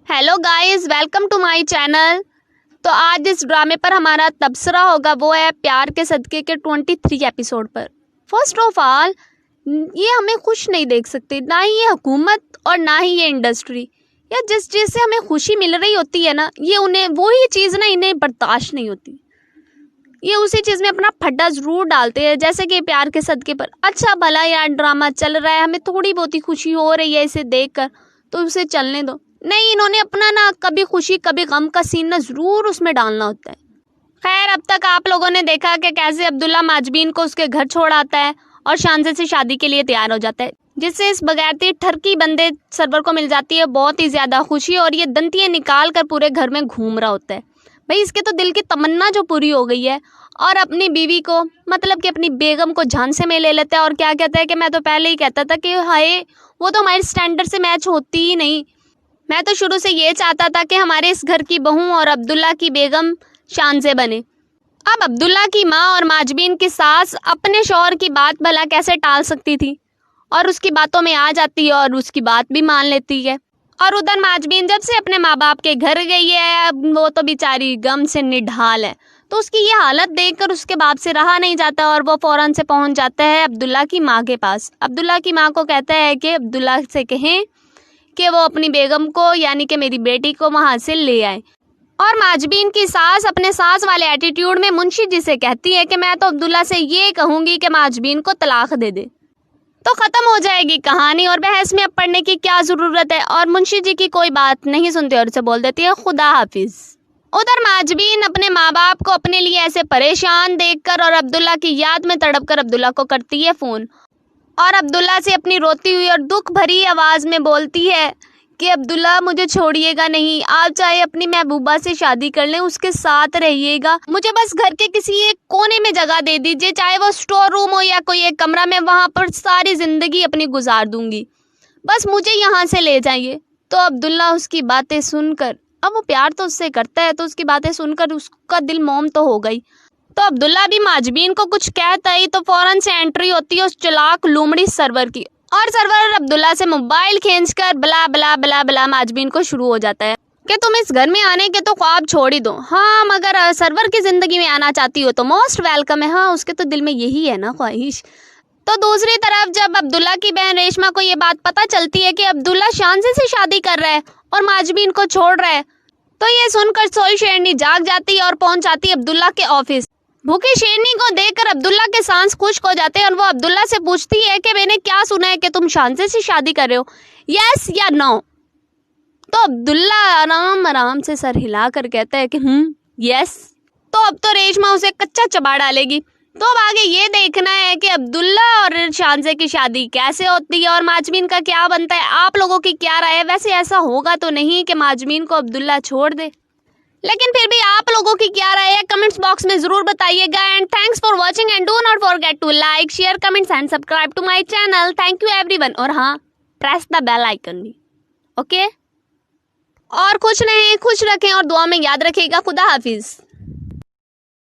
Hello guys, welcome to my channel. तो आज इस ड्रामे पर हमारा तबसरा होगा, वो है प्यार के सदके के 23 एपिसोड पर। फर्स्ट ऑफ ऑल, ये हमें खुश नहीं देख सकते, ना ही ये हुकूमत और ना ही ये इंडस्ट्री। या जिस चीज़ से हमें खुशी मिल रही होती है ना, ये उन्हें वही चीज़ ना इन्हें बर्दाश्त नहीं होती। ये उसी चीज़ में अपना फड्डा ज़रूर डालते हैं, जैसे कि प्यार के सदके पर। अच्छा भला यार ड्रामा चल रहा है, हमें थोड़ी बहुत ही खुशी हो रही है इसे देख कर, तो उसे चलने दो। नहीं, इन्होंने अपना ना कभी खुशी कभी गम का सीन ना ज़रूर उसमें डालना होता है। खैर, अब तक आप लोगों ने देखा कि कैसे अब्दुल्ला माजबीन को उसके घर छोड़ आता है और शानज़े से शादी के लिए तैयार हो जाता है, जिससे इस बगैरती ठरकी बंदे सरवर को मिल जाती है बहुत ही ज़्यादा खुशी, और ये दंतियाँ निकाल कर पूरे घर में घूम रहा होता है। भाई, इसके तो दिल की तमन्ना जो पूरी हो गई है, और अपनी बीवी को, मतलब कि अपनी बेगम को झांसे में ले लेता है। और क्या कहता है कि मैं तो पहले ही कहता था कि हाय, वो तो हमारे स्टैंडर्ड से मैच होती ही नहीं। मैं तो शुरू से ये चाहता था कि हमारे इस घर की बहू और अब्दुल्ला की बेगम शानज़े बने। अब अब्दुल्ला की माँ और माजबीन की सास अपने शौहर की बात भला कैसे टाल सकती थी, और उसकी बातों में आ जाती है और उसकी बात भी मान लेती है। और उधर माजबीन जब से अपने माँ बाप के घर गई है, वो तो बेचारी गम से निढाल है। तो उसकी ये हालत देखकर उसके बाप से रहा नहीं जाता, और वो फ़ौरन से पहुंच जाता है अब्दुल्ला की माँ के पास। अब्दुल्ला की माँ को कहता है कि अब्दुल्ला से कहें कि वो अपनी बेगम को, यानी कि मेरी बेटी को, वहाँ से ले आए। और माजबीन की सास अपने सास वाले एटीट्यूड में मुंशी जी से कहती है कि मैं तो अब्दुल्ला से ये कहूँगी कि माजबीन को तलाक दे दे, तो ख़त्म हो जाएगी कहानी, और बहस में अब पढ़ने की क्या ज़रूरत है। और मुंशी जी की कोई बात नहीं सुनती और उसे बोल देती है खुदा हाफिज़। उधर माजबीन अपने माँ बाप को अपने लिए ऐसे परेशान देखकर और अब्दुल्ला की याद में तड़प कर अब्दुल्ला को करती है फ़ोन, और अब्दुल्ला से अपनी रोती हुई और दुख भरी आवाज़ में बोलती है कि अब्दुल्ला, मुझे छोड़िएगा नहीं, आप चाहे अपनी महबूबा से शादी कर लें, उसके साथ रहिएगा, मुझे बस घर के किसी एक कोने में जगह दे दीजिए, चाहे वो स्टोर रूम हो या कोई एक कमरा, मैं वहाँ पर सारी ज़िंदगी अपनी गुजार दूंगी, बस मुझे यहाँ से ले जाइए। तो अब्दुल्ला उसकी बातें सुनकर, अब वो प्यार तो उससे करता है, तो उसकी बातें सुनकर उसका दिल मोम तो हो गई। तो अब्दुल्ला भी माजबीन को कुछ कहता ही तो फ़ौरन से एंट्री होती है उस चालाक लूमड़ी सरवर की, और सरवर अब्दुल्ला से मोबाइल खींचकर बला बला बला बला माजबीन को शुरू हो जाता है कि तुम इस घर में आने के तो ख्वाब छोड़ ही दो। हाँ, मगर सरवर की ज़िंदगी में आना चाहती हो तो मोस्ट वेलकम है। हाँ, उसके तो दिल में यही है ना ख्वाहिश। तो दूसरी तरफ जब अब्दुल्ला की बहन रेशमा को ये बात पता चलती है कि अब्दुल्ला शानज़े से शादी कर रहा है और माजबीन को छोड़ रहा है, तो ये सुनकर सोई शेरनी जाग जाती है और पहुंच जाती है अब्दुल्ला के ऑफिस। भूखी शेरनी को देखकर अब्दुल्ला के सांस खुश्क हो जाते हैं, और वो अब्दुल्ला से पूछती है कि मैंने क्या सुना है कि तुम शानज़े से शादी कर रहे हो, यस या नो? तो अब्दुल्ला आराम आराम से सर हिला कर कहता है कि यस। तो अब तो रेशमा उसे कच्चा चबा डालेगी। तो अब आगे ये देखना है कि अब्दुल्ला और शानज़े की शादी कैसे होती है और माजबीन का क्या बनता है। आप लोगों की क्या राय है? वैसे ऐसा होगा तो नहीं कि माजबीन को अब्दुल्ला छोड़ दे, लेकिन फिर भी आप लोगों की क्या राय है कमेंट्स बॉक्स में ज़रूर बताइएगा। And thanks for watching, and do not forget to like, share, comments and subscribe to my channel. Thank you everyone. और हाँ, प्रेस द बेल आइकन भी, ओके। और खुश रहें, खुश रखें और दुआ में याद रखिएगा। खुदा हाफिज़।